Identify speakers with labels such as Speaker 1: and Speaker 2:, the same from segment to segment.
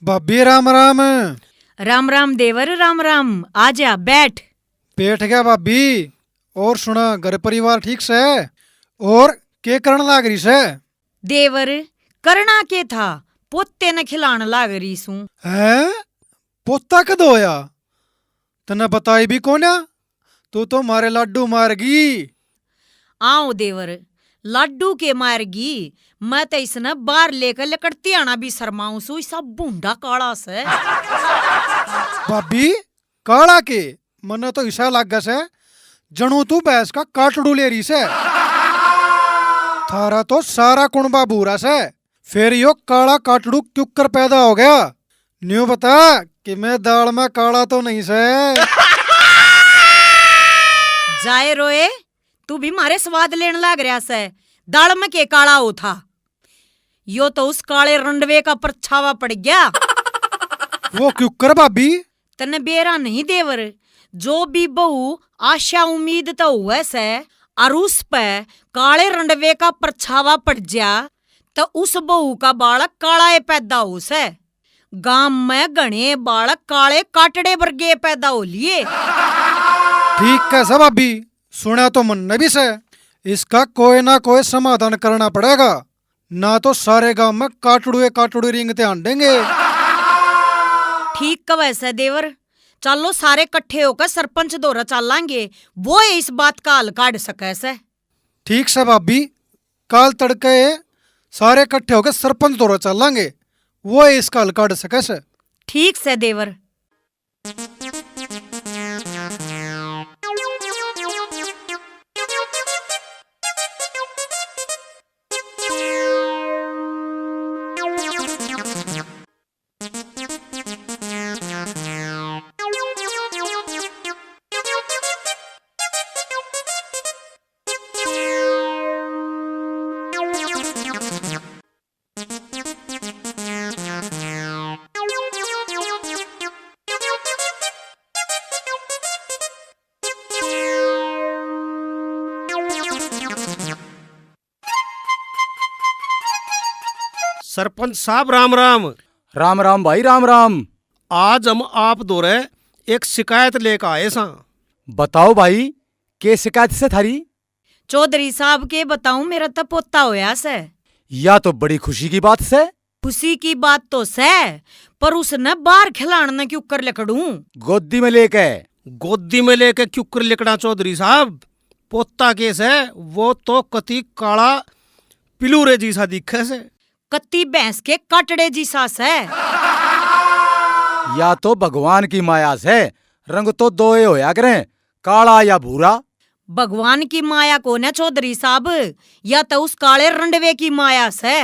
Speaker 1: भाभी राम राम।
Speaker 2: राम राम देवर, राम राम। आजा बैठ।
Speaker 1: बैठ गया भाभी। और सुना, घर परिवार ठीक से है? और के करण लाग रही से?
Speaker 2: देवर करना के था, पोते न खिलान लाग रही सू।
Speaker 1: हैं? पोता कद होया? तने बताई भी कोन्या? तू तो मारे लाडू मारगी।
Speaker 2: आओ देवर, लाडू के मारगी। मैं तो इसने बाहर लेकर लकड़ती आना भी शर्माऊं सू। सब बूंढा काला से।
Speaker 1: भाभी काला के मने तो ईसा लाग से जणू तू भैंस का काटड़ू ले रही से। थारा तो सारा कुणबा भूरा से, फिर यो काला काटड़ू क्यों कर पैदा हो गया? न्यू बता कि मैं दाल में काला तो नहीं से।
Speaker 2: जाए रोए, तू भी मारे स्वाद लेने लाग रहा से। दाल में के काला हो था, यो तो उस काले रंडवे का परछावा पड़ गया।
Speaker 1: वो क्यों कर भाभी?
Speaker 2: तने बेरा नहीं देवर, जो भी बहू आशा उम्मीद तो हुए से और उस पे काले रंडवे का परछावा पड़ जा तो उस बहू का बालक काला पैदा हो से। गांव में घने बालक काले काटड़े वर्गे पैदा हो लिए।
Speaker 1: ठीक कैसा भाभी? सुना तो मन ने भी से। इसका कोई ना कोई समाधान करना पड़ेगा, ना तो सारे गांव में काटड़ू रिंगते आंडेंगे।
Speaker 2: ठीक कब ऐसा देवर, चलो सारे इकट्ठे होकर सरपंच दौरा चलांगे, वो इस बात का हल काट सके से।
Speaker 1: ठीक से भाभी, काल तड़के सारे इकट्ठे होकर सरपंच दौरा चलांगे, वो इसका हल काट सके से।
Speaker 2: ठीक से देवर।
Speaker 3: सरपंच साहब राम राम।
Speaker 4: राम राम भाई, राम राम।
Speaker 3: आज हम आप दोरे एक शिकायत लेकर आए सा।
Speaker 4: बताओ भाई, के शिकायत से थारी?
Speaker 2: चौधरी साहब के बताऊं, मेरा तो पोता होया से।
Speaker 4: या तो बड़ी खुशी की बात से।
Speaker 2: खुशी की बात तो से, पर उसने बाहर खिलाने क्यों कर लकड़ू?
Speaker 4: गोदी में लेके।
Speaker 3: गोदी में लेके क्यों कर लिकड़ा चौधरी साहब? पोता केस है, वो तो कति काला पिलूरे जैसा दिखे से।
Speaker 2: कत्ती भैंस के काटड़े जी सास है।
Speaker 4: या तो भगवान की माया से। रंग तो दो होया करें, काला या भूरा।
Speaker 2: भगवान की माया कौन है चौधरी साहब? या तो उस काले रंडवे की माया से।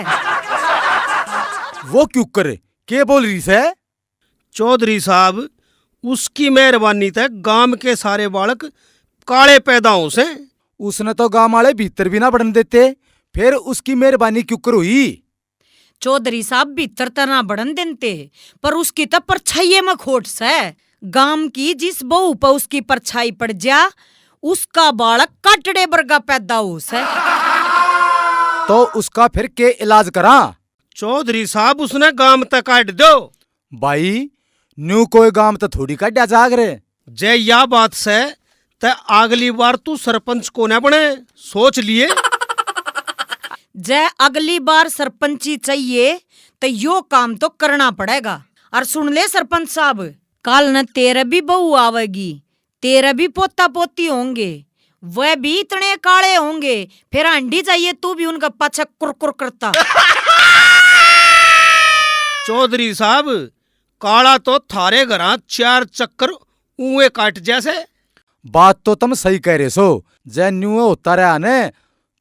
Speaker 4: वो क्यों करे, के बोल रही से?
Speaker 3: चौधरी साहब, उसकी मेहरबानी तक गांव के सारे बालक काले पैदा हो से।
Speaker 4: उसने तो गांव वाले भीतर भी ना बढ़ने देते, फिर उसकी मेहरबानी क्यों कर हुई?
Speaker 2: चौधरी साहब भीतर तना बढ़न देते, पर उसकी तो परछाई में खोट से। गांव की जिस बहू पर उसकी परछाई पड़ जा, उसका बालक काटड़े वर्गा पैदा हो से।
Speaker 4: तो उसका फिर के इलाज करा?
Speaker 3: चौधरी साहब, उसने गांव तक काट दो।
Speaker 4: भाई, न्यू कोई गांव तो थोड़ी काटा जाग रे।
Speaker 3: जय या बात से ते अगली बार तू सरपंच को न बने, सोच लिए।
Speaker 2: जय अगली बार सरपंची चाहिए तो यो काम तो करना पड़ेगा। और सुन ले सरपंच साहब, कल न तेरे भी बहू आवेगी, तेरे भी पोता पोती होंगे, वह भी इतने काले होंगे, फिर अंडी चाहिए तू भी उनका पाछा कुरकुर करता।
Speaker 3: चौधरी साहब, काला तो थारे घरा 4 चक्कर उए काट जैसे।
Speaker 4: बात तो तुम सही कह रहे सो। जय न्यू होता रहा ने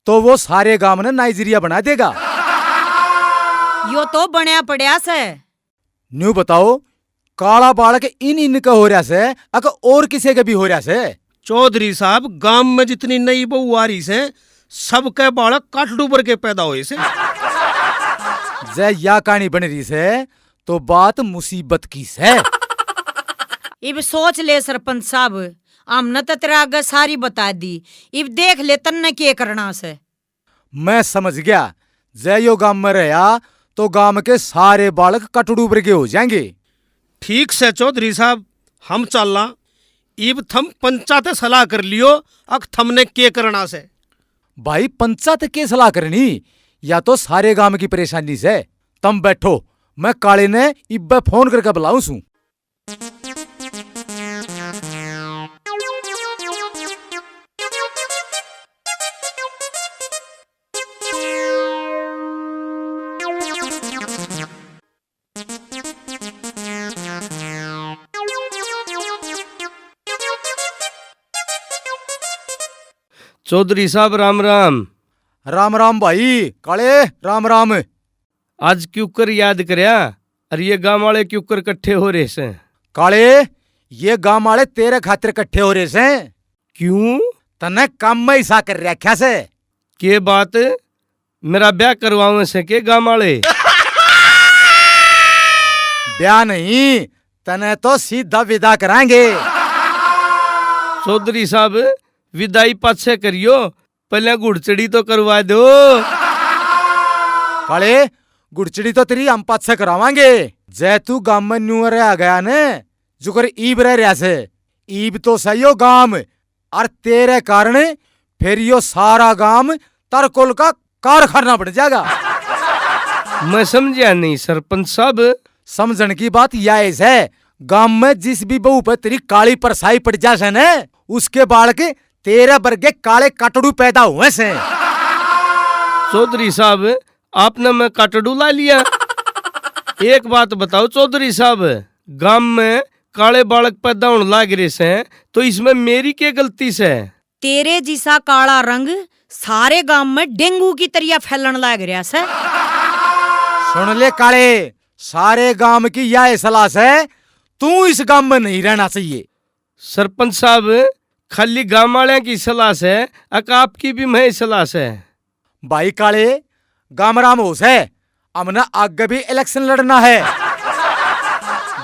Speaker 4: तो वो सारे गांव ने नाइजीरिया बना देगा।
Speaker 2: यो तो बनया पड़या से।
Speaker 4: न्यू बताओ, काला बालक इन का हो रहा से, अगर और किसी के भी हो रहा से?
Speaker 3: चौधरी साहब, गांव में जितनी नई बहू आ रही से, सबके बालक काटड़ू पर के पैदा हुए से।
Speaker 4: जय या कहानी बन रही से तो बात मुसीबत की से।
Speaker 2: इब सोच ले सरपंच साहब, हमने तो तेरा आगे सारी बता दी, इब देख ले तन्ने के करना से।
Speaker 4: मैं समझ गया। जय यो गांव में रहा तो गांव के सारे बालक कटड़ू पर के हो जाएंगे।
Speaker 3: ठीक से चौधरी साहब, हम चलना। इब थम पंचायत सलाह कर लियो, अक थमने के करना से।
Speaker 4: भाई पंचायत के सलाह करनी या तो सारे गांव की परेशानी से। तुम बैठो, मैं काले ने इब्बे फोन करके बुलाऊं सू।
Speaker 5: चौधरी साहब राम राम।
Speaker 4: राम राम भाई काले, राम राम।
Speaker 5: आज क्यों कर याद करया? अरे ये गांव वाले क्यों कर इकट्ठे हो रहे से?
Speaker 4: काले, ये गांव वाले तेरे खातिर इकट्ठे हो रहे से।
Speaker 5: क्यों?
Speaker 4: तने काम में ऐसा कर रखा से।
Speaker 5: के बात? मेरा ब्याह करवावे से के गांव वाले?
Speaker 4: ब्याह नहीं, तने तो सीधा विदा कराएंगे।
Speaker 5: चौधरी साहब विदाई पाछे करियो, पहले घुड़चड़ी तो करवा दो।
Speaker 4: काले, गुड़चड़ी तो तेरी हम पास से करावांगे। जय तू गांव में न्यू रह गया ने, जुकर ईब रह रहा से। ईब तो सही हो गांव, और तेरे कारण फिर यो सारा गांव तरकोल का कारखाना बन जाएगा।
Speaker 5: मैं समझा नहीं सरपंच साहब।
Speaker 4: समझन की बात यह है, गांव में जिस भी बहू पर तेरी काली परछाई पड़ जाए ने, उसके बाल के तेरे वर्गे काले काटड़ू पैदा हुए से।
Speaker 5: चौधरी साहब आपने मैं काटड़ू ला लिया। एक बात बताओ चौधरी साहब, गांव में काले बालक पैदा होने लाग रहे से, तो इसमें मेरी क्या गलती से?
Speaker 2: तेरे जिसा काला रंग सारे गांव में डेंगू की तरह फैलन लग रहा से।
Speaker 4: सुन ले काले, सारे गांव की यह सलाह है, तू इस गांव में नहीं रहना चाहिए।
Speaker 5: सरपंच साहब खाली गांव वाले की सलाह से, अक आपकी भी मैं सलाह से।
Speaker 4: भाई काले, गांव राम होश है, हमने आगे भी इलेक्शन लड़ना है।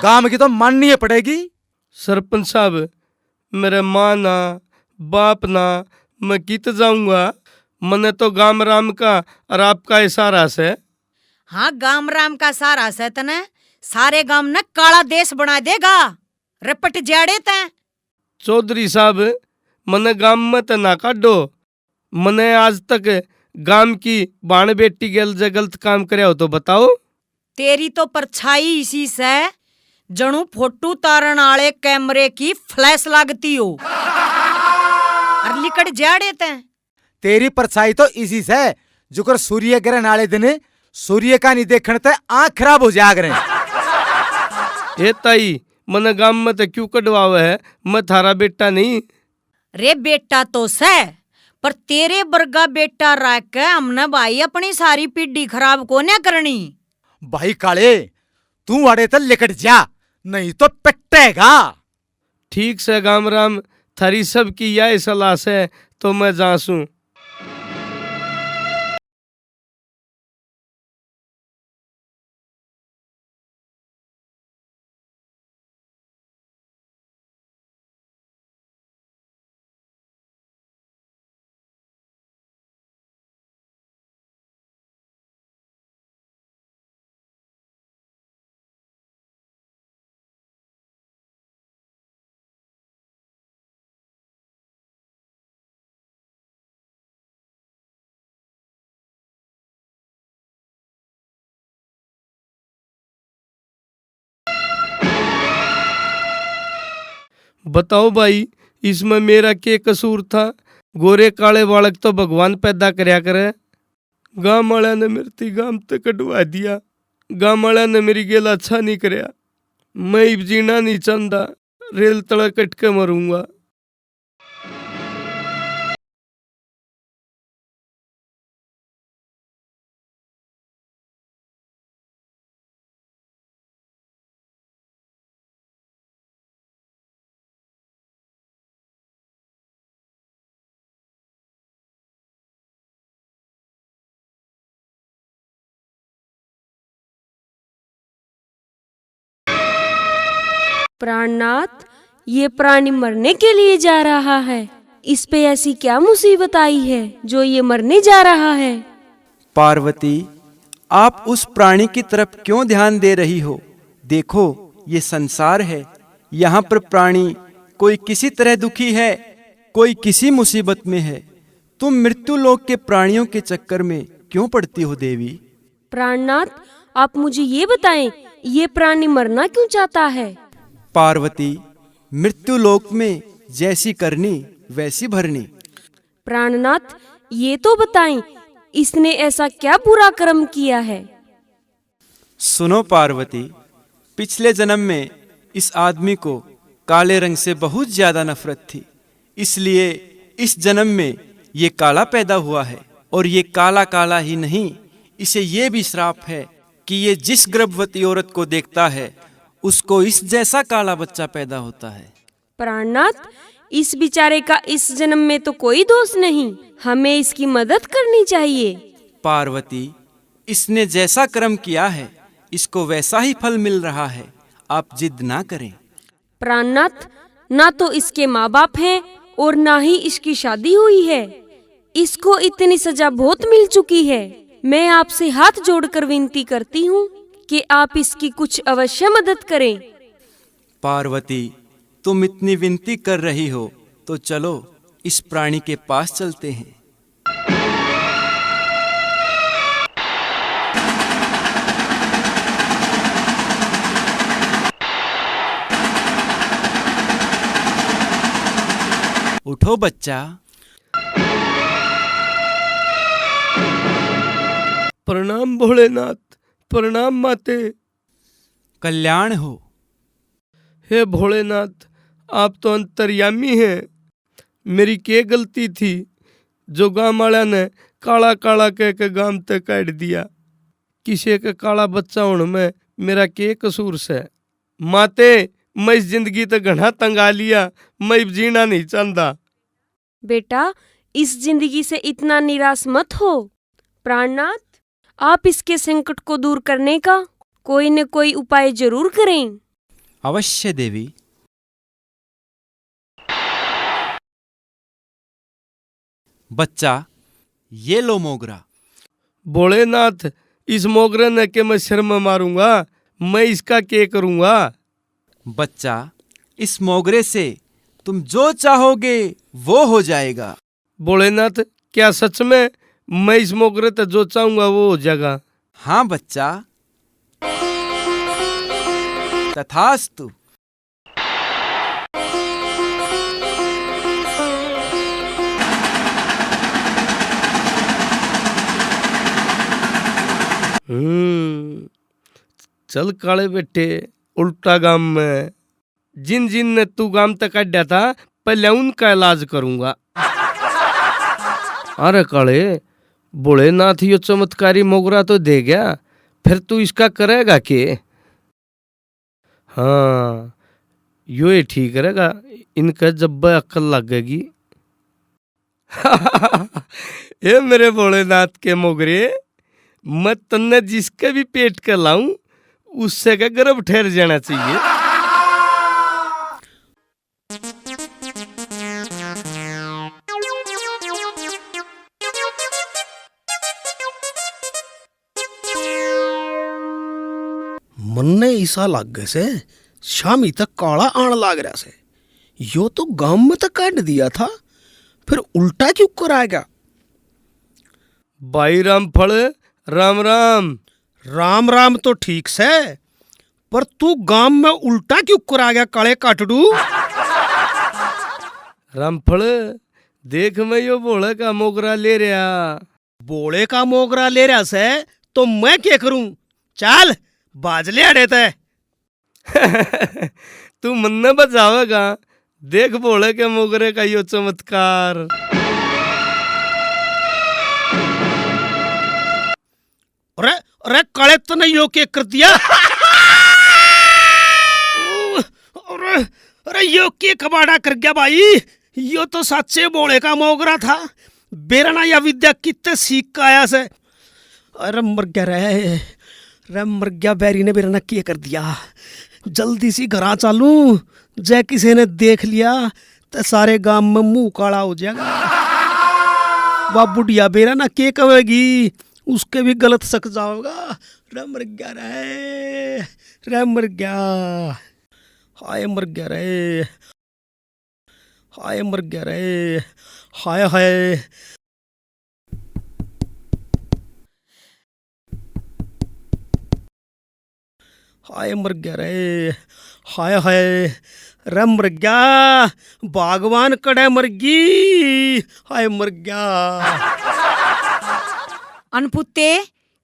Speaker 4: गांव की तो माननी पड़ेगी।
Speaker 5: सरपंच साहब मेरे माँ ना बाप ना मैं कित जाऊंगा? मने तो गांव राम का और आपका इशारा से।
Speaker 2: हाँ, गांव राम का सारा से तने सारे गांव ने काला देश बना देगा। रपट जाड़े तैं।
Speaker 5: चौधरी साहब मने गांव में तो ना काटो। मने आज तक गांव की बाण बेटी के गलत काम करे हो तो बताओ।
Speaker 2: तेरी तो परछाई इसी से जणू फोटू तारण आले कैमरे की फ्लैश लगती हो। और लिकड़ जाड़े तैं।
Speaker 4: तेरी परछाई तो इसी से, जुकर सूर्य ग्रहण आले दिन सूर्य का नहीं देखने ते आंख खराब हो जाया करे।
Speaker 5: ए ताई मने गांव में तो क्यों कटवावे है? मैं थारा बेटा नहीं।
Speaker 2: रे बेटा तो से, पर तेरे बर्गा बेटा रख के हमने भाई अपनी सारी पीढ़ी खराब को न करनी।
Speaker 4: भाई काले, तू आड़े तक लेकर जा, नहीं तो पिटेगा।
Speaker 5: ठीक से गांव राम, थारी सब की यह सलाह से तो मैं जासूं। बताओ भाई, इसमें मेरा क्या कसूर था? गोरे काले बालक तो भगवान पैदा करया करे। गांव वाला ने मेरी गांव तक कटवा दिया। गांव वाला ने मेरी गेला अच्छा नहीं करया। मैं अब जीना नहीं चाहता, रेल तला कट के मरूंगा।
Speaker 6: प्राणनाथ, ये प्राणी मरने के लिए जा रहा है। इस पे ऐसी क्या मुसीबत आई है जो ये मरने जा रहा है?
Speaker 7: पार्वती, आप उस प्राणी की तरफ क्यों ध्यान दे रही हो? देखो, ये संसार है। यहाँ पर प्राणी कोई किसी तरह दुखी है, कोई किसी मुसीबत में है। तुम मृत्यु लोक के प्राणियों के चक्कर में क्यों पड़ती हो देवी?
Speaker 6: प्राणनाथ, आप मुझे ये बताएं, ये प्राणी मरना क्यों चाहता है?
Speaker 7: पार्वती, मृत्यु लोक में जैसी करनी वैसी भरनी।
Speaker 6: प्राणनाथ, ये तो बताएं, इसने ऐसा क्या बुरा कर्म किया है?
Speaker 7: सुनो पार्वती, पिछले जन्म में इस आदमी को काले रंग से बहुत ज्यादा नफरत थी, इसलिए इस जन्म में ये काला पैदा हुआ है। और ये काला काला ही नहीं, इसे ये भी श्राप है कि ये जिस गर्भवती औरत को देखता है उसको इस जैसा काला बच्चा पैदा होता है।
Speaker 6: प्राणनाथ, इस बेचारे का इस जन्म में तो कोई दोष नहीं, हमें इसकी मदद करनी चाहिए।
Speaker 7: पार्वती, इसने जैसा कर्म किया है इसको वैसा ही फल मिल रहा है, आप जिद ना करें।
Speaker 6: प्राणनाथ, ना तो इसके माँ बाप हैं और ना ही इसकी शादी हुई है। इसको इतनी सजा बहुत मिल चुकी है। मैं आपसे हाथ जोड़कर विनती करती हूँ कि आप इसकी कुछ अवश्य मदद करें।
Speaker 7: पार्वती, तुम इतनी विनती कर रही हो तो चलो इस प्राणी के पास चलते हैं। उठो बच्चा।
Speaker 5: प्रणाम भोलेनाथ, प्रणाम माते।
Speaker 7: कल्याण हो।
Speaker 5: हे भोलेनाथ, आप तो अंतर्यामी हैं। मेरी क्या गलती थी जो गाँव वाला ने काला काला कह के गांव तक काट दिया? किसी का काला बच्चा होने में मेरा क्या कसूर से? माते, मैं इस जिंदगी तो घना तंगा लिया, मैं जीना नहीं चाहता।
Speaker 6: बेटा, इस जिंदगी से इतना निराश मत हो। प्राणनाथ, आप इसके संकट को दूर करने का कोई न कोई उपाय जरूर करें।
Speaker 7: अवश्य देवी। बच्चा, ये लो मोगरा।
Speaker 5: भोलेनाथ, इस मोगरे ने के मैं सिर में मारूंगा, मैं इसका क्या करूंगा?
Speaker 7: बच्चा, इस मोगरे से तुम जो चाहोगे वो हो जाएगा।
Speaker 5: भोलेनाथ, क्या सच में मैं इस मोगरे ते जो चाहूंगा वो हो जाएगा?
Speaker 7: हाँ बच्चा, तथास्तु।
Speaker 5: चल काले बेटे, उल्टा गांव में जिन जिन ने तू गांव तक काटा था पहले उनका इलाज करूंगा। अरे काले, भोलेनाथ यो चमत्कारी मोगरा तो दे गया, फिर तू इसका करेगा के? हाँ, यो ही ठीक रहेगा, इनका जब अक्ल लगेगी। ये मेरे भोलेनाथ के मोगरे, मैं तन्ने जिसके भी पेट के लाऊं उससे का गर्भ ठहर जाना चाहिए।
Speaker 3: मन्ने ईसा लाग गए से शामी तक काला आण लाग रहा से। यो तो गांव में तक काट दिया था, फिर उल्टा क्यों कराएगा?
Speaker 5: भाई रामफल, राम राम।
Speaker 3: राम राम तो ठीक से, पर तू गांव में उल्टा क्यों करा गया काले काटड़ू?
Speaker 5: रामफल, देख मैं यो बोले का मोगरा ले रहा।
Speaker 3: बोले का मोगरा ले रहा से तो मैं क्या करूं? चल बाजले अड़े थे।
Speaker 5: तू मन्ने बचावेगा, देख बोले के मोगरे का यो चमत्कार।
Speaker 3: अरे अरे काले तो नहीं यो क्या कर दिया? अरे अरे यो क्या कबाड़ा कर गया भाई? यो तो सच्चे बोले का मोगरा था। बेरना या विद्या कितने सीख का आया से। अरे मर गया रे मर गया। बैरी ने बेरना क्या कर दिया? जल्दी सी घरा चालू, जय किसी ने देख लिया तो सारे गांव में मुंह काला हो जाएगा। वह बुढ़िया बेरना क्या कहेगी? उसके भी गलत सक जाओगा। रे मर गया रे मर गया, हाय मर गया रे, हाय मर गया रे, हाय हाय। हाय मर गया रे, हाय हाय। रे मर गया, बागवान कड़े मर गई, हाय मर गया।
Speaker 2: अनपुते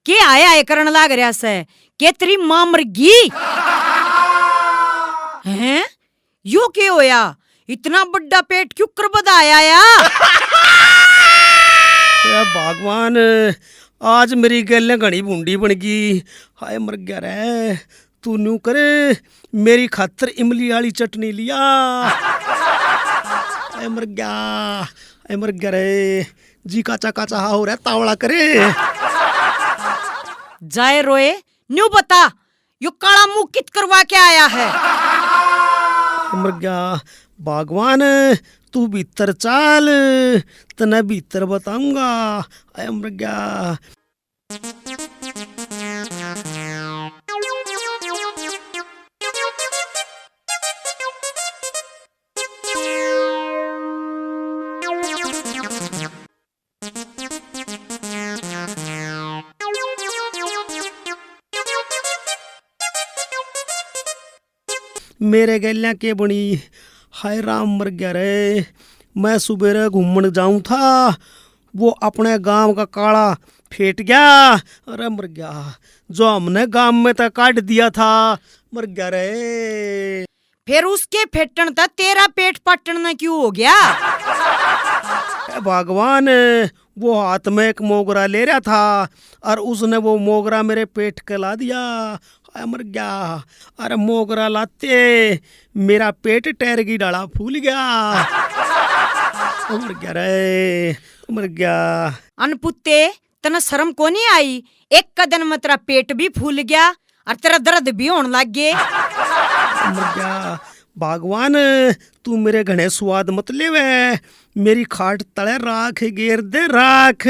Speaker 2: के आया है करण लाग रहा से के तेरी मां मर गई हैं? यो के होया? इतना बड़ा पेट क्यों कर बदाया या?
Speaker 3: भगवान, आज मेरी गल घनी बूंदी बन गई, हाय मर गया रे। तू न्यू करे मेरी खातर इमली वाली चटनी लिया, हाय मर गया, हाय मर गया रे। जी काचा काचा हा हो रहा तावड़ा करे।
Speaker 2: जाए रोए न्यू बता यो काला मुंह कित करवा के आया है?
Speaker 3: मर गया भगवान, तू भीतर चाल तने भीतर बताऊंगा, हाय मर गया। मेरे गैलियां के बनी, हाय राम मर गया रे। मैं सुबह घूमने जाऊं था, वो अपने गांव का काला फेट गया, अरे मर गया। जो हमने गांव में तक काट दिया था, मर गया रे।
Speaker 2: फिर उसके फेटन तक तेरा पेट पटन न क्यों हो गया?
Speaker 3: भगवान, वो हाथ में एक मोगरा ले रहा था और उसने वो मोगरा मेरे पेट के ला दिया, मर गया। अरे मोगरा लाते मेरा पेट टैर की डाला फूल गया, मर गया रे, मर गया।
Speaker 2: अनपुत्ते तना शर्म को नहीं आई? एक कदन में तेरा पेट भी फूल गया और तेरा दर्द भी होने लग गए।
Speaker 3: मर गया। भगवान, तू मेरे घने स्वाद मत लेवे, मेरी खाट तले राख गेर दे राख,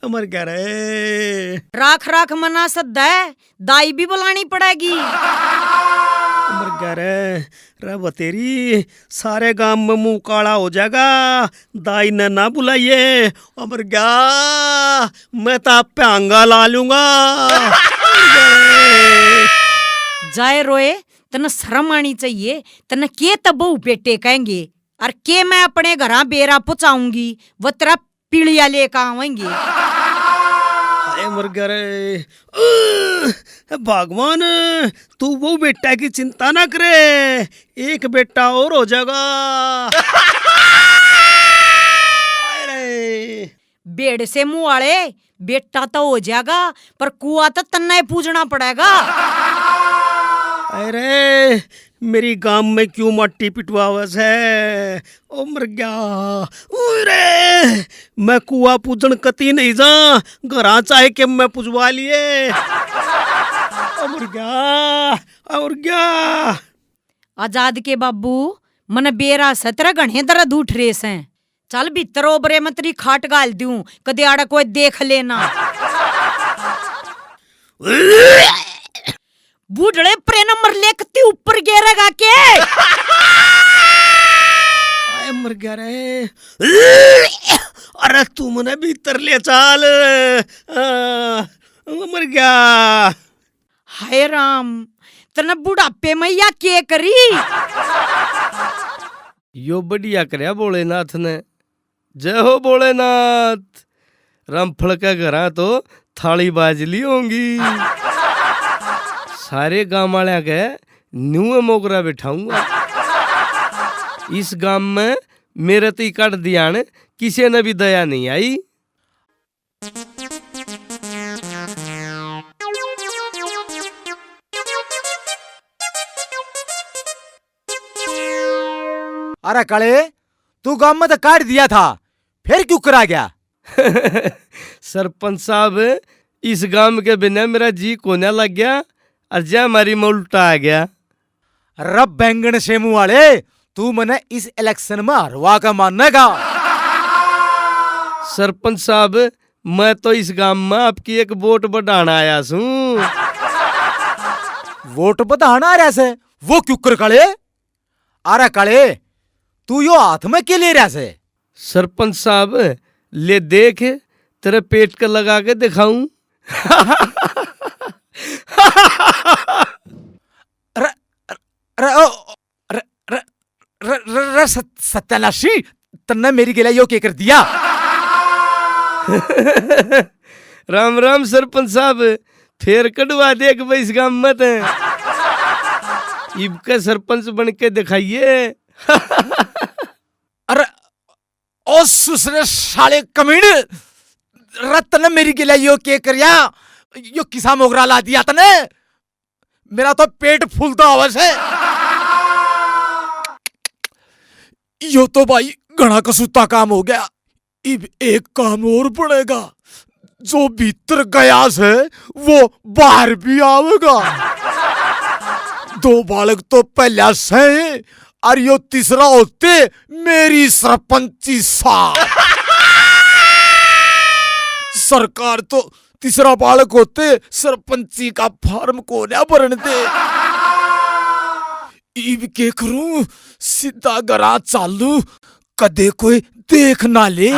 Speaker 3: मर गया रे।
Speaker 2: राख राख मना सद्दा है, दाई भी बुलानी पड़ेगी।
Speaker 3: मर गया रे बतेरी, सारे गांव में मुंह काला हो जाएगा, दाई ने ना बुलाइए, मर गया। मैं तो आप पे आंगा ला लूंगा।
Speaker 2: जाए रोए तना शर्म आनी चाहिए। तना के तबू पेटे कहेंगे और के मैं अपने घरा बेरा पहुंचाऊंगी, वो तेरा पीड़िया लेकर आवेंगे।
Speaker 3: मर गया रे। भगवान, तू वो बेटा की चिंता ना करे, एक बेटा और हो जाएगा।
Speaker 2: बेड़ से मुंह वाले, बेटा तो हो जाएगा पर कुआ तो तन्ना ही पूजना पड़ेगा।
Speaker 3: अरे मेरी गांव में क्यों मट्टी पिटवावस है, ओ मर गया। अरे मैं कुआ पूजन कती नहीं जा, घरा चाहे के मैं पुजवा लिए, मर गया, मर गया।
Speaker 2: आजाद के बाबू मन बेरा सतर घने दर्द उठ रहे से, चल भीतर ओबरे में तेरी खाट गाल दूं, कदे आड़ा कोई देख लेना। बूढ़े प्रे नंबर लेकती ऊपर गिरेगा के।
Speaker 3: आए मर गया रे। अरे तू मने भीतर ले चाल, मर गया।
Speaker 2: हाय राम, तना बुढ़ापे में या के करी?
Speaker 5: यो बढ़िया करया भोलेनाथ ने, जय हो भोलेनाथ। रामफल का घरा तो थाली बाजली होंगी, सारे गांव वाले के न्यू मोगरा बिठाऊंगा। इस गांव में मेरे तो कट दिया ने, किसी ने भी दया नहीं आई।
Speaker 4: अरे काले, तू गांव में तो काट दिया था, फिर क्यों करा गया?
Speaker 5: सरपंच साहब, इस गांव के बिना मेरा जी कोने लग गया और जा हमारी में उल्टा आ गया।
Speaker 4: रब बैंगन शेमू वाले, तू मने इस इलेक्शन में हरवा का मानेगा?
Speaker 5: सरपंच साहब, मैं तो इस गांव में आपकी एक वोट बढ़ाना आया हूँ।
Speaker 4: वोट बढ़ाना रहा से वो क्यों कर काले? अरे काले तू यो हाथ में के ले रहा से?
Speaker 5: सरपंच साहब ले देख, तेरे पेट का लगा के दिखाऊं।
Speaker 4: सत्यानाशी तन्ने मेरी गिला यो क्या कर दिया?
Speaker 5: राम राम सरपंच साहब, फिर कटवा देख भाई इस गांव में ते। इब के सरपंच बन के दिखाइए।
Speaker 4: अरे ओ सुसरे साले कमीने, रत्न मेरी गिला यो क्या करिया? यो किसा मोगरा ला दिया तने? मेरा तो पेट फूलता आवाज है। यो तो भाई घना कसूता काम हो गया। इब एक काम और पड़ेगा, जो भीतर गया से वो बाहर भी आवेगा। दो बालक तो पहला से और यो तीसरा होते मेरी सरपंची सा। सरकार तो तीसरा बालक होते सरपंची का फार्म को ना भरन दे। इब के करूं, सीधा गरा चालू, कदे कोई देख ना ले।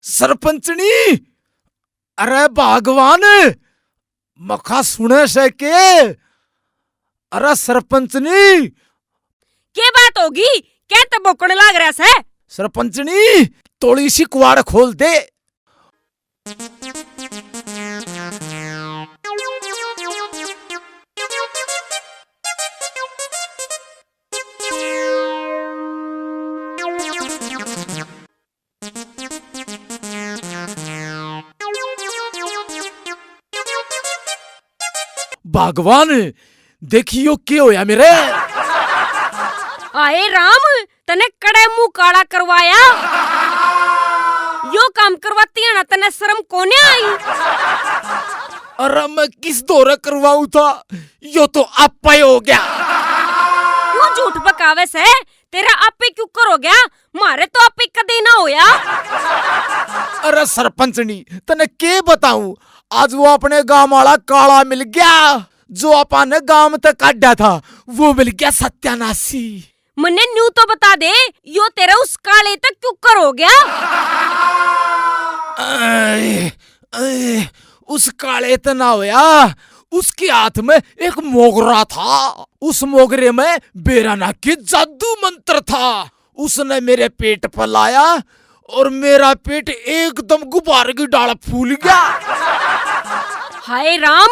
Speaker 4: सरपंचनी, अरे भगवान मखा सुने से के? अरे सरपंचनी,
Speaker 6: क्या बात होगी? क्या तो बोकड़ लाग रहा है?
Speaker 4: सरपंचनी थोड़ी सी कुआड़ खोल दे। भगवान देखियो क्या होया मेरे?
Speaker 6: आए राम, तने कड़े मुंह काला करवाया। यो काम करवाती है ना, तने शर्म कोने आई?
Speaker 4: अरे मैं किस दौरे करवाऊं था, यो तो आपा ही हो गया।
Speaker 6: क्यों झूठ बकावे से? तेरा आपे क्यों कर हो गया? मारे तो आपे कदे ना होया।
Speaker 4: अरे सरपंचनी तने के बताऊं, आज वो अपने गांव वाला काला मिल गया। जो अपन ने गांव तक काटा था वो मिल गया सत्यानाशी।
Speaker 6: मन्ने न्यू तो बता दे, यो तेरा उस काले तक क्यों कर हो गया?
Speaker 4: उस काले तो ना होया, उसके हाथ में एक मोगरा था। उस मोगरे में बेराना की जादू मंत्र था। उसने मेरे पेट पर लाया और मेरा पेट एकदम गुब्बारे की डाल फूल गया।
Speaker 6: हाय राम,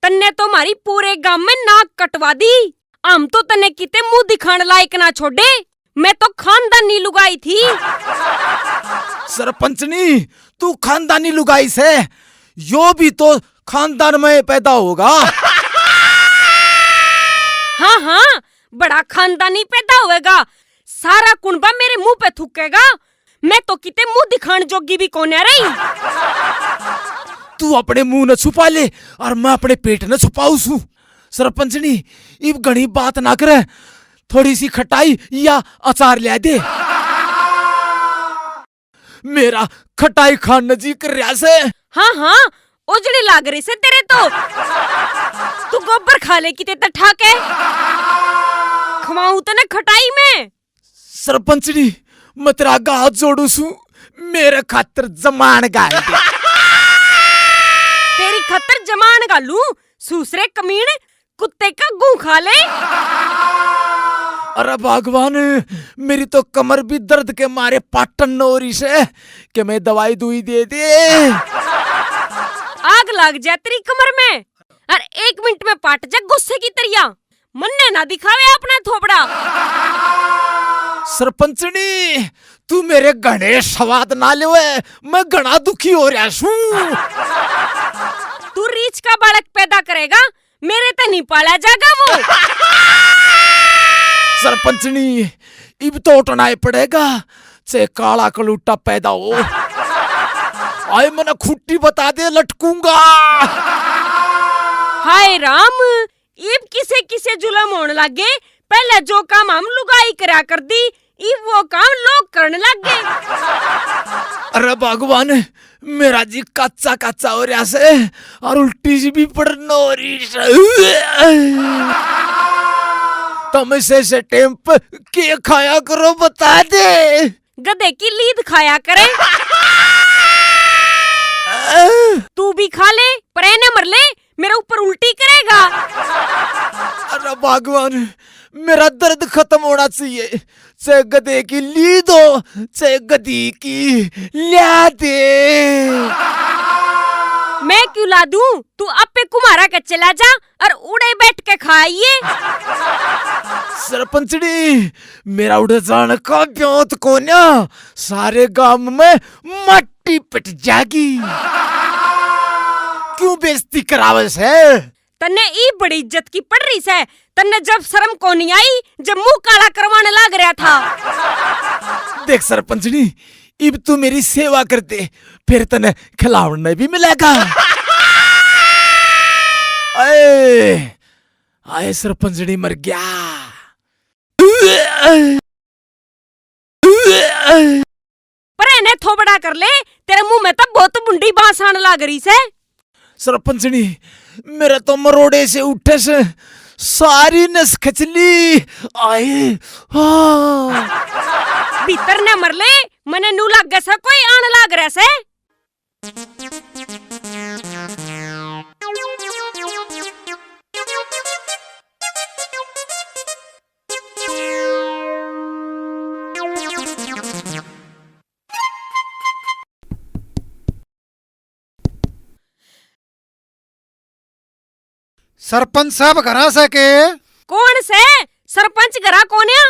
Speaker 6: तन्ने तो हमारी पूरे गांव में नाक कटवा दी। हम तो तने किते मुंह दिखाने लायक ना छोड़े। मैं तो खानदानी लुगाई थी।
Speaker 4: सरपंचनी तू खानदानी लुगाई से, यो भी तो खानदान में पैदा होगा।
Speaker 6: हाँ हाँ, बड़ा खानदानी पैदा होएगा। सारा कुनबा मेरे मुंह पे थूकेगा। मैं तो किते मुंह दिखाने जोगी भी कौन है रही।
Speaker 4: तू अपने मुंह न छुपा ले और मैं अपने पेट न छुपाऊ सू। सरपंचनी इब घनी बात ना करे, थोड़ी सी खटाई या अचार ले दे। मेरा खटाई खान जी कर रहा से।
Speaker 6: हाँ हाँ, ओजड़ी लाग रही से तेरे तो। तू गोबर खा ले किते तठा के। खवाऊं तने खटाई में।
Speaker 4: सरपंचनी मैं तेरा हाथ जोड़ू सू, मेरे खातर जमान गाल दे।
Speaker 6: तेरी खतर जमान गालू, सूसरे कमीने, कुत्ते का गू खा ले।
Speaker 4: अरे भगवान, मेरी तो कमर भी दर्द के मारे पाटन हो रही से कि मैं दवाई दुई दे दे।
Speaker 6: आग लग जाए तेरी कमर में और 1 मिनट में पाट जा गुस्से की तरिया। मन्ने ना दिखावे अपना थोपड़ा।
Speaker 4: सरपंचनी तू मेरे घने स्वाद ना ले, मैं घना दुखी हो रहा हूँ।
Speaker 6: तू रीछ का बालक पैदा करेगा, मेरे तो नहीं पाला जाएगा वो।
Speaker 4: सरपंचनी इब तो उठना ही पड़ेगा, चाहे काला कलूटा पैदा हो आए मना खुट्टी बता दे लटकूंगा।
Speaker 6: हाय राम, इब किसे किसे जुलम होने लगे। पहले जो काम हम लुगाई करा कर दी, इब वो काम लोग करने लग गए।
Speaker 4: अरे भगवान, मेरा जी कच्चा कच्चा हो रहा से और उल्टी सी भी पड़ना हो रही है। तुम से टेम्प के खाया करो बता दे।
Speaker 6: गधे की लीद खाया करे। तू भी खा ले, पर एने मर ले, मेरे ऊपर उल्टी करेगा।
Speaker 4: अरे भगवान, मेरा दर्द खत्म होना चाहिए। चाहे गधे की ली दो, चाहे गधी की ला दे।
Speaker 6: मैं क्यों ला दूं? तू अपे कुमारा के चला जा और उड़े बैठ के खाइए।
Speaker 4: सरपंचनी, मेरा उड़ जाने का ब्योत को ना सारे गांव में मट्टी पिट जाएगी। क्यों बेइज्जती करावे से?
Speaker 6: तन्ने ई बड़ी इज्जत की पड़ रही से। तन्ने जब शर्म को नहीं आई, जब मुंह काला करवाने लग रहा था।
Speaker 4: देख सरपंचनी, इब तू मेरी सेवा कर दे, फिर तने खिलावने भी मिलेगा। आए आए सरपंचनी मर गया।
Speaker 6: पर इन्हें थोबड़ा कर ले, तेरे मुंह में तो बहुत बुंडी बांस आने लग रही से।
Speaker 4: सरपंचनी, मेरा तो मरोड़े से उठे से सारी नस खचली। आए
Speaker 6: भीतर ने मर ले, मने नू लग गया कोई आने लग रहा से।
Speaker 1: सरपंच साहब घरा से के?
Speaker 6: कौन से सरपंच घरा कोन्या?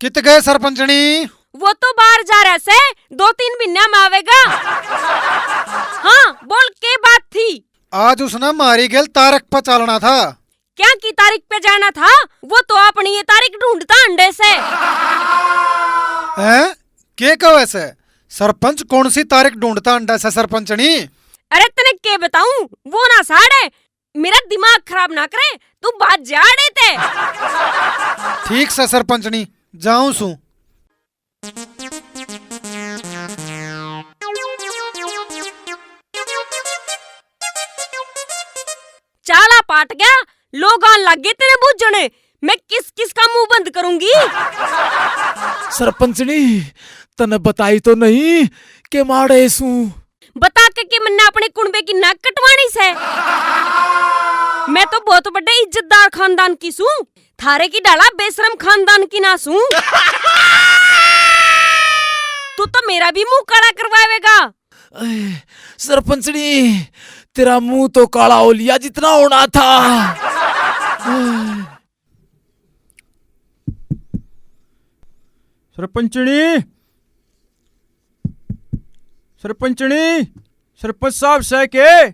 Speaker 1: कित गए सरपंचनी?
Speaker 6: वो तो बाहर जा रहा से, 2-3 महीना में आवेगा। हाँ बोल, के बात थी?
Speaker 1: आज उसने मारी गेल तारीख पर चलना था।
Speaker 6: क्या की तारीख पे जाना था? वो तो अपनी ये तारीख ढूंढता अंडे से।
Speaker 1: हैं? के कहे से? सरपंच कौन सी तारीख ढूंढता अंडा से सरपंचनी?
Speaker 6: अरे तने के बताऊं, वो ना साड़े मेरा दिमाग खराब ना करे, तू बात जाड़े थे।
Speaker 1: ठीक से सरपंचनी, जाऊं सू।
Speaker 6: चाला पाट गया, लोग आन लग गए तेरे बूझने। मैं किस किस का मुंह बंद करूंगी?
Speaker 4: सरपंचनी, तने बताई तो नहीं के माड़े सू।
Speaker 6: बता के मन्ना अपने कुंबे की नाक कटवानी से। मैं तो बहुत बड़े इज्जतदार खानदान की सूं, थारे की डाला बेशरम खानदान की ना सूं। तू तो मेरा भी मुंह काला करवाएगा।
Speaker 4: सरपंचनी, तेरा मुंह तो काला हो लिया जितना होना था।
Speaker 7: सरपंचनी, सरपंचनी, सरपंच साहब से के?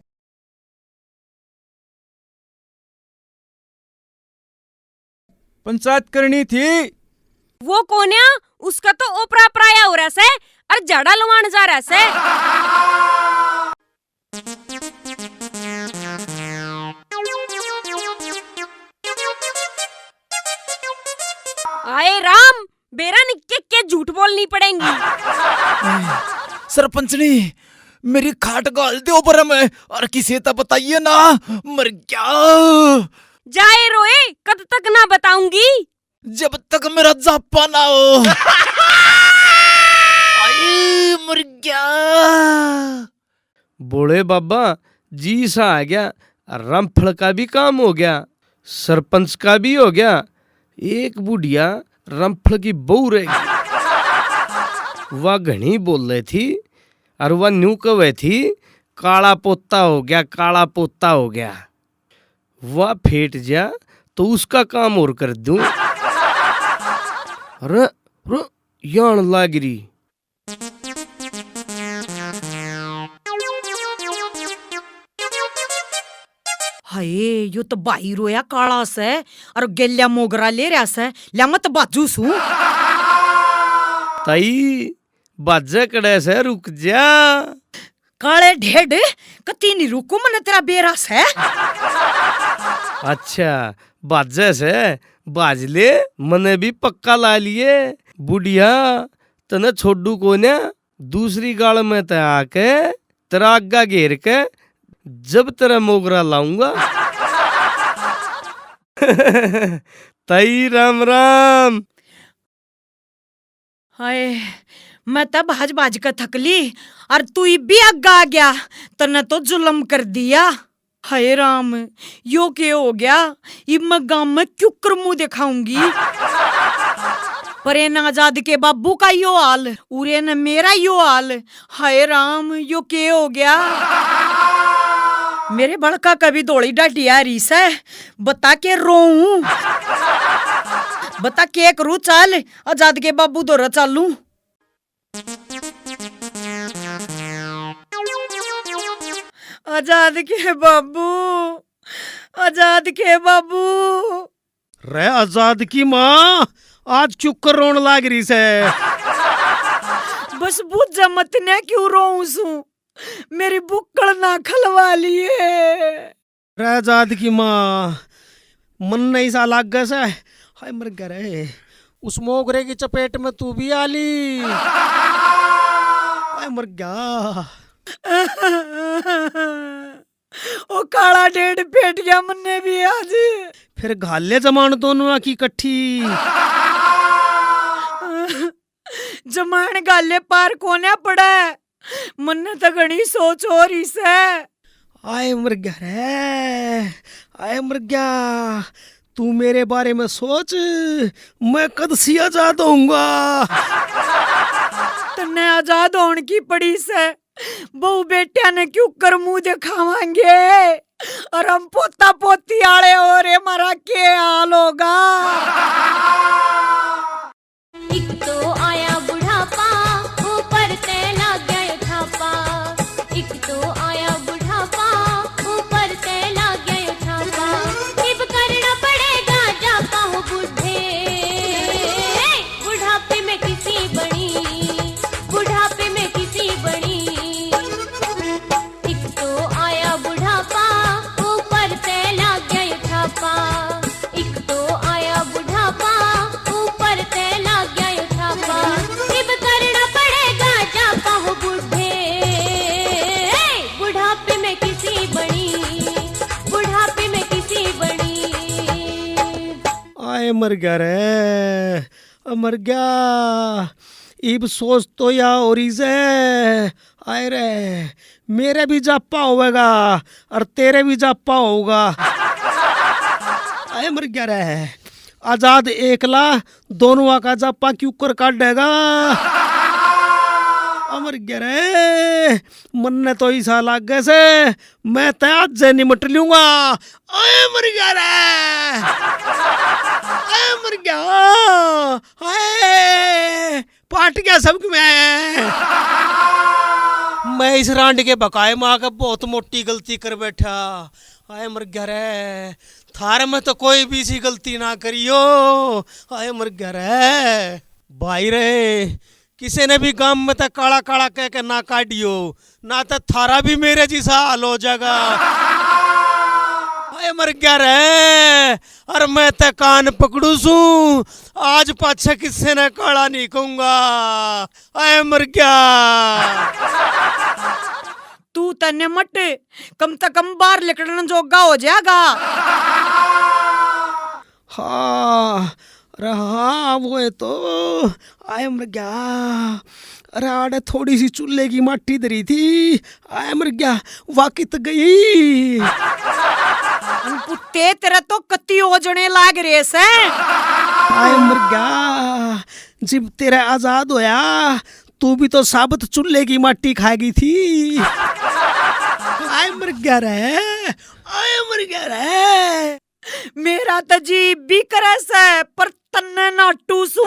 Speaker 7: पंचायत करनी थी।
Speaker 6: वो कोन्या, उसका तो ओपरा पराया हो रहा से और जड़ा लवान जा रहा से। आए राम, बेरा निक्के के झूठ बोलनी पड़ेंगी।
Speaker 4: सरपंचनी, मेरी खाट गाल दे ऊपर में और किसी तो बताइए ना, मर गया।
Speaker 6: जाए रोए, कब तक ना बताऊंगी?
Speaker 4: जब तक मेरा जापा ना हो। आई मर गया।
Speaker 5: बोले बाबा जी सा आ गया, रामफल का भी काम हो गया, सरपंच का भी हो गया। एक बुढ़िया रामफल की बहू रहेगी। वह घनी बोल रही थी और वह न्यू कवे थी, काला पोता हो गया, काला पोता हो गया। वह फेट जा तो उसका काम और कर दूं। अरे यान लाग रही।
Speaker 2: हाय, यो तो भाई रोया काला से और गेल्या मोगरा ले रहा से। ल्या मत बाजू सू।
Speaker 5: ताई बाजा कड़े से रुक जा।
Speaker 2: काले ढेड कती नहीं रुको मन तेरा बेरा से।
Speaker 5: अच्छा बाजे से बाजले मने भी पक्का ला लिए बुढ़िया तने छोड़ू को ने दूसरी गाल में ते आके तेरा आगा घेर के जब तेरा मोगरा लाऊंगा। तई राम राम।
Speaker 2: हाय मैं तब भाज भाज कर थकली और तू भी आगा आ गया तने तो जुल्म कर दिया। हाय राम यो के हो गया इब मैं गांव में क्यों कर मुंह दिखाऊंगी। पर ये आजाद के बाबू का यो हाल उरे न मेरा यो हाल। हाय राम यो के हो गया। मेरे बड़का कभी दौड़ी डाटिया रीस है बता के रोऊं बता के करूं चल आजाद के बाबू दौरा चालू। आजाद के बाबू आजाद के बाबू।
Speaker 3: रे आजाद की माँ आज क्यों कर रोन लाग रही से।
Speaker 2: बस बुझ मत ने क्यों रोऊं सू मेरी बुक्कड़ ना खलवा लिए।
Speaker 3: रे आजाद की माँ मन नहीं सा लाग गया से। हाय मर गया रे उस मोगरे की चपेट में तू भी आली। हाय मर गया।
Speaker 2: ओ काला ढेड पेट गया मन्ने भी आज।
Speaker 3: फिर घाले जमान दोनों की कट्ठी।
Speaker 2: जमान गाले पार कोने पड़ा मन्ने तो घनी सोच हो रही से।
Speaker 3: आए मर गया रे आए मर गया। तू मेरे बारे में सोच मैं कद सी आजाद होऊंगा।
Speaker 2: तन्ने आजाद होने की पड़ी से बहु बेटिया ने क्यों कर मुंह दिखावांगे और हम पोता पोती आले हो रे मारा के हाल होगा।
Speaker 8: एक तो आया बुढ़ापा ऊपर से लग गया छापा। एक तो आया बुढ़ापा ऊपर से लग गया छापा। अब करना पड़ेगा जापा हो बुढ़े बुढ़ापे में किसी बड़ी बुढ़ापे में किसी बड़ी। एक तो आया बुढ़ापा ऊपर से लग गया छापा। एक तो आया बुढ़ापा ऊपर से लग गया छापा। अब करना पड़ेगा जापा हो बुढ़े बुढ़ापे में किसी बड़ी बुढ़ापे में किसी बड़ी।
Speaker 3: आए मर गया रे मर गया। इब सोच तो या और से आए रे मेरे भी जापा होगा और तेरे भी जापा होगा। आए मर गया रे आजाद एकला दोनों का जापा क्यों कर काटेगा। अमर गया रे मन ने तो ऐसा लाग गए से मैं तो आज से निमट लूंगा। आए मर गया रे आए मर गया। आए पाट गया सब मैं इस रांड के बकाए माँ का बहुत मोटी गलती कर बैठा। आए मर गया रे थार में तो कोई भी सी गलती ना करियो। आए मर गया रे भाई रे किसी ने भी गांव में तो काला काला कह के ना काटियो ना तो थारा भी मेरे जैसा हाल हो जाएगा। आए मर गया रे और मैं तो कान पकड़ू सू आज पाछे किसी ने काला नहीं कहूंगा। आए मर गया।
Speaker 2: तू तन्ने मट कम से कम बाहर निकलने जोगा हो जाएगा।
Speaker 3: हाँ अरे हाँ वो है तो आए मर गया। अरे आड़े थोड़ी सी चूल्हे की माटी धरी थी आए मर गया वाकित गई।
Speaker 2: पुत्ते तेरा तो कत्ती ओजने लाग रहे से।
Speaker 3: आए मर गया जब तेरा आजाद होया तू भी तो साबुत चूल्हे की माटी खाएगी थी। आए मर गया रे आए मर गया रे।
Speaker 2: मेरा तो जी भी करे से पर तन्ने नाटू सू।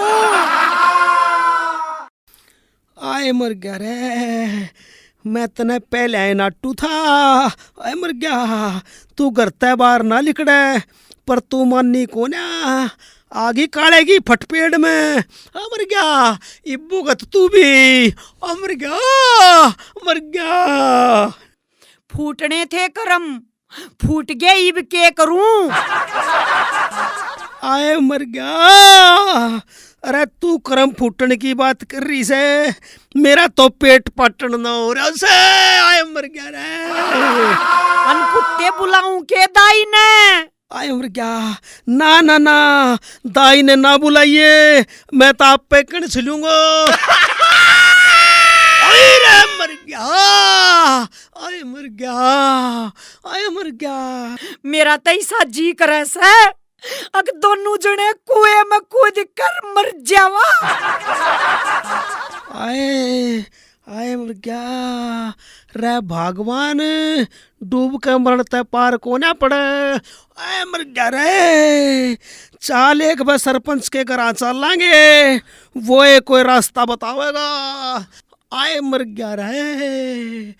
Speaker 3: आए मर गया रे मैं तने पहले आए नाटू था। आए मर गया तू घर ते बाहर ना लिकड़े पर तू माननी को ना, आगे काढ़ेगी फटपेड़ में। मर गया इब्बू गत तू भी, मर गया मर गया।
Speaker 2: फूटने थे करम, फूट गए, इब के करूं।
Speaker 3: आए मर गया। अरे तू करम फूटने की बात कर रही से, मेरा तो पेट पाटन ना हो रहा से। आए मर गया रे।
Speaker 2: अनपुट्टे बुलाऊं के दाई ने।
Speaker 3: आए मर गया। ना ना ना, दाई ने ना बुलाइए, मैं तो आप पे कण चलूंगा। आए रे मर गया, आए मर गया, आए मर गया।
Speaker 2: मेरा तो ऐसा जी करे से अग दोनों जने कुएं में कूद कर मर जावा।
Speaker 3: आए आए मर गया रे भगवान, डूब के मरते पार को ना पड़े। आए मर गया रे। चाल एक बार सरपंच के घर चल लांगे, वो एक कोई रास्ता बतावेगा। आए मर गया रे,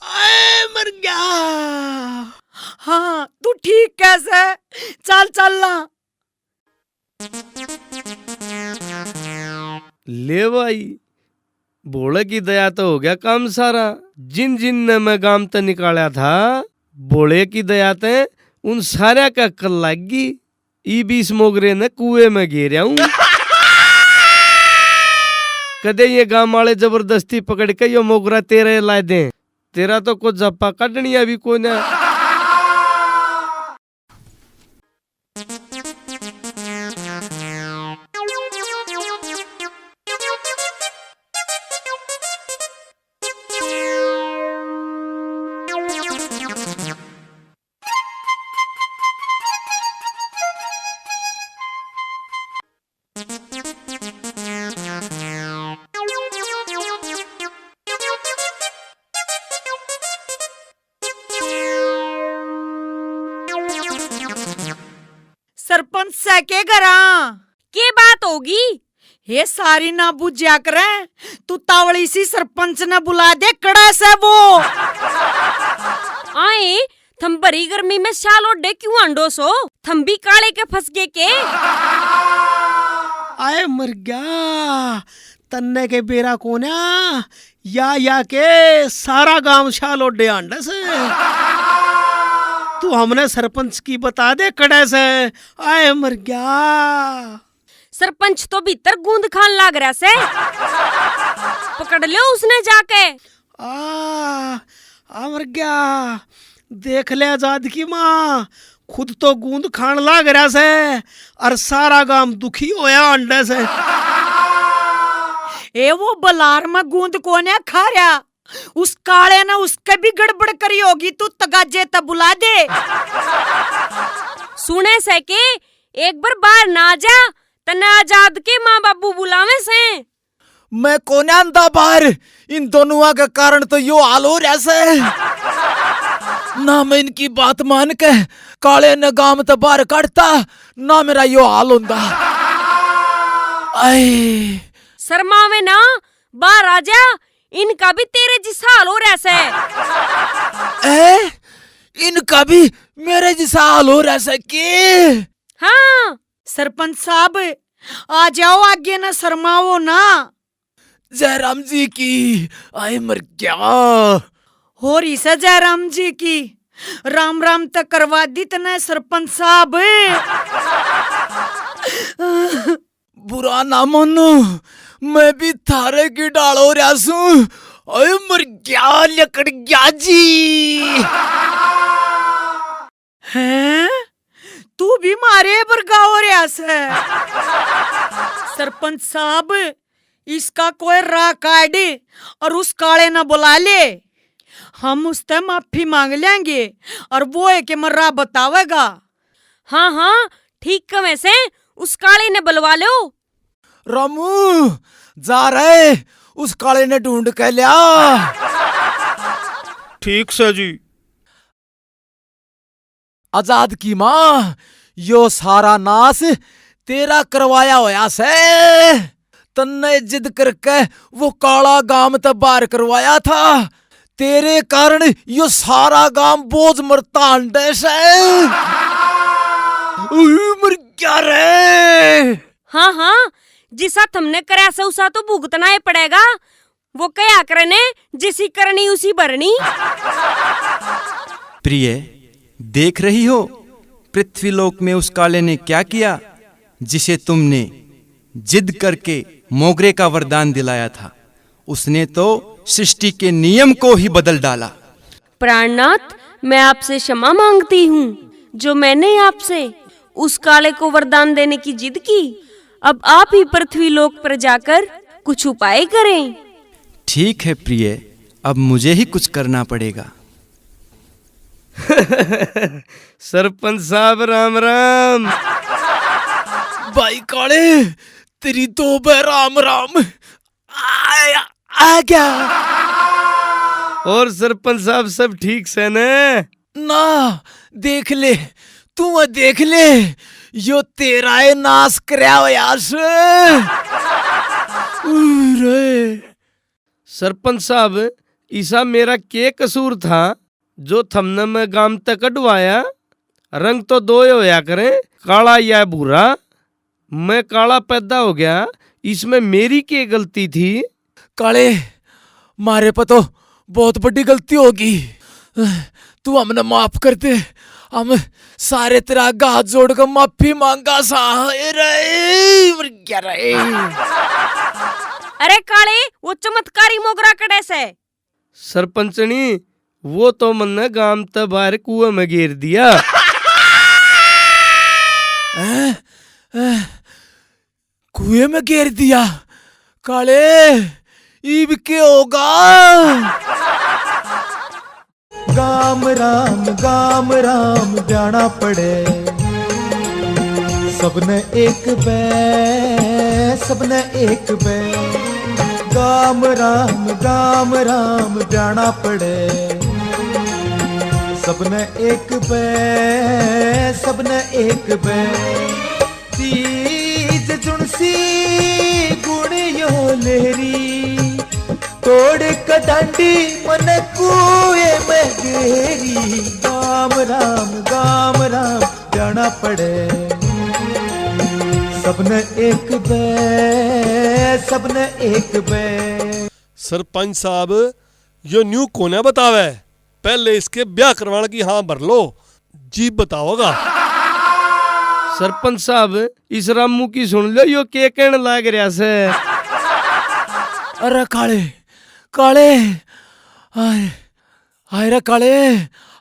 Speaker 3: आए मर गया।
Speaker 2: हाँ तू ठीक कैसे, चल चल ला।
Speaker 5: ले भाई, भोले की दया तो हो गया काम सारा। जिन जिन ने मैं गांव ते निकाला था, भोले की दया ते उन सारे का अक्ल लागी। ई बीस मोगरे ने कुएं में घेरा हूं। कदे ये गांव वाले जबरदस्ती पकड़ के यो मोगरा तेरे ला दे, तेरा तो कुछ जप्पा कटनी अभी को ना।
Speaker 2: सरपंच से के घरा
Speaker 6: के बात होगी?
Speaker 2: हे सारी ना बुझ्या करे, तू तावड़ी सी सरपंच ने बुला दे कड़ा से वो।
Speaker 6: आए थम बड़ी गर्मी में शाल ओढ़े क्यों अंडो सो? थम भी काले के फंस गए के?
Speaker 3: आए मर गया। तन्ने के बेरा को ना, या के सारा गांव शालो डे अंडे से। तू हमने सरपंच की बता दे कड़े से। आए मर गया।
Speaker 6: सरपंच तो भीतर गूंद खान लाग रहा से, पकड़ लो उसने जाके।
Speaker 3: मर गया। देख ले आजाद की माँ, खुद तो गूंद खान लाग रहा से और सारा गांव दुखी होया अंडे से।
Speaker 2: ए वो बलार में गूंद कोने खा रहा, उस काले ने उसके भी गड़बड़ करी होगी। तू तगाजे तब बुला दे।
Speaker 6: सुने से के एक बार बाहर ना जा, तने आजाद के माँ बाबू बुलावे से।
Speaker 4: मैं कोने आंदा बाहर, इन दोनों के कारण तो यो हाल हो रहा से। ना मैं इनकी बात मान के काले ने गांव तो बाहर काटता, ना मेरा यो हाल होंदा। आए
Speaker 6: शर्मावे ना, बाहर आ जा, इनका भी तेरे जिसा हाल हो रहा से।
Speaker 4: इनका भी मेरे जैसा हाल हो रहा है के?
Speaker 6: हाँ
Speaker 2: सरपंच साहब आ जाओ, आगे ना शर्माओ ना।
Speaker 4: जयराम जी की। आए मर गया।
Speaker 2: हो रही से जयराम जी की। राम राम तक करवा दी तने सरपंच साहब।
Speaker 4: बुरा ना मानो, मैं भी थारे की डाल हो रहा हूँ। अरे मर गया, लकड़ गया जी।
Speaker 2: हैं? तू भी मारे बरगा हो रहा से। सरपंच साहब इसका कोई राह काट और उस काले ना बुला ले, हम उससे माफी मांग लेंगे और वो एक मर्रा बतावेगा।
Speaker 6: हाँ हाँ ठीक कवे से, उस काले ने बुलवा लो।
Speaker 4: रामू जा रहे, उस काले ने ढूंढ के लिया।
Speaker 5: ठीक से जी।
Speaker 4: आजाद की माँ, यो सारा नाश तेरा करवाया होया से। तन्ने जिद करके वो काला गांव तो बाहर करवाया था, तेरे कारण यो सारा गांव बोझ मरता अंडे से।
Speaker 3: मर क्या रे।
Speaker 6: हाँ हाँ, जिसा तुमने करया से उसा तो भुगतना ही पड़ेगा। वो क्या करने, जिसी करनी उसी भरनी।
Speaker 7: प्रिय, देख रही हो पृथ्वीलोक में उस काले ने क्या किया जिसे तुमने जिद करके मोगरे का वरदान दिलाया था। उसने तो सृष्टि के नियम को ही बदल डाला।
Speaker 6: प्राणनाथ, मैं आपसे क्षमा मांगती हूँ जो मैंने आपसे उस काले को वरदान देने की जिद की। अब आप ही पृथ्वीलोक पर जाकर कुछ उपाय करें।
Speaker 7: ठीक है प्रिय, अब मुझे ही कुछ करना पड़ेगा।
Speaker 5: सरपंच साहब राम राम।
Speaker 3: भाई काले, तेरी तो राम राम। आ गया।
Speaker 5: और सरपंच साहब सब ठीक से न?
Speaker 3: ना देख ले, तू देख ले, यो तेरा है नाश करया होया से।
Speaker 5: सरपंच साहब, ईसा मेरा के कसूर था जो थमने में गांव तक कटवाया? रंग तो दो ही होया करे, काला या भूरा। मैं काला पैदा हो गया, इसमें मेरी क्या गलती थी?
Speaker 3: काले, मारे पर तो बहुत बड़ी गलती होगी। तू हमने माफ कर दे। हम सारे तेरा हाथ जोड़ कर माफी मांगा सा।
Speaker 6: अरे काले, वो चमत्कारी मोगरा कड़े से।
Speaker 5: सरपंचनी, वो तो मैंने गांव तक बाहर कुएं में गिर दिया।
Speaker 3: कुएं में गिर दिया? काले, इब के होगा?
Speaker 9: गाम राम जाना पड़े, सबने एक बे, सबने एक बे। गाम राम जाना पड़े, सबने एक बे, सबने एक बे। तीज जुनसी गुणियो लेरी, तोड़ कडांडी मन कुएं में गेरी। गाम राम जाना पड़े, सबने एक बे, सबने एक बे।
Speaker 10: सरपंच साहब, यो न्यू कोने बतावे, पहले इसके ब्याह करवाने की हाँ भर लो, जी बताओगा।
Speaker 5: सरपंच साहब, इस रामू की सुन लो, यो के कहने लाग रहा से।
Speaker 3: अरे काले, काले, आय रे काले,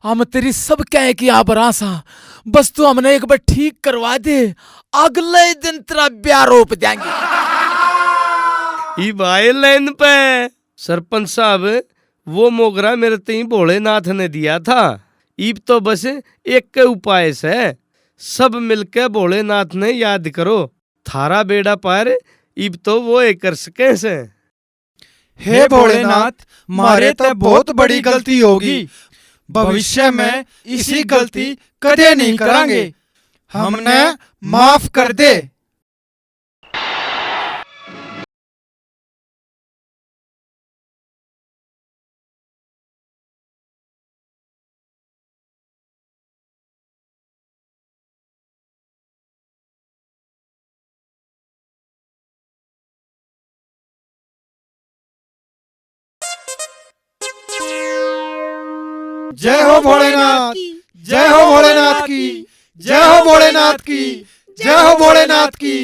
Speaker 3: हम तेरी सब कह की आबरासा, बस तू हमने एक बार ठीक करवा दे, अगले दिन तेरा ब्याह रोप देंगे।
Speaker 5: ई भाई लाइन पे। सरपंच साहब, वो मोगरा मेरे तीन भोलेनाथ ने दिया था। इब तो बस एक के उपाय से सब मिलके भोलेनाथ ने याद करो, थारा बेड़ा पार। इब तो वो एक कर सके से।
Speaker 1: हे भोलेनाथ, मारे तो बहुत बड़ी गलती होगी, भविष्य में इसी गलती कदे नहीं करांगे, हमने माफ कर दे। जय हो भोलेनाथ, जय हो भोलेनाथ की, जय हो भोलेनाथ की, जय हो भोलेनाथ की।